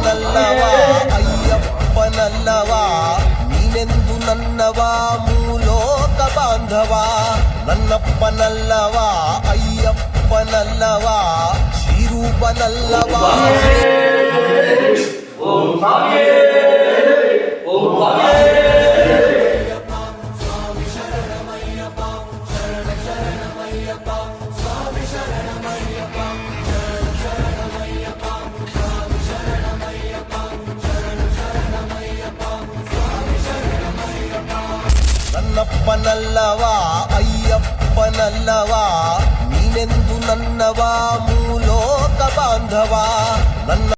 ನನ್ನವನಲ್ಲವಾ ಅಯ್ಯಪ್ಪನಲ್ಲವಾ ನೀನೆಂದು ನನ್ನವಾ ಮೂಲೋಕ ಬಾಂಧವ ನನ್ನಪ್ಪನಲ್ಲವಾ ಅಯ್ಯಪ್ಪನಲ್ಲವಾ ಶ್ರೀರೂಪನಲ್ಲವಾ ನನ್ನಪ್ಪನಲ್ಲವಾ ಅಯ್ಯಪ್ಪನಲ್ಲವಾ ನೀನೆಂದು ನನ್ನವಾ ಮೂಲೋಕ ಬಾಂಧವ ನನ್ನ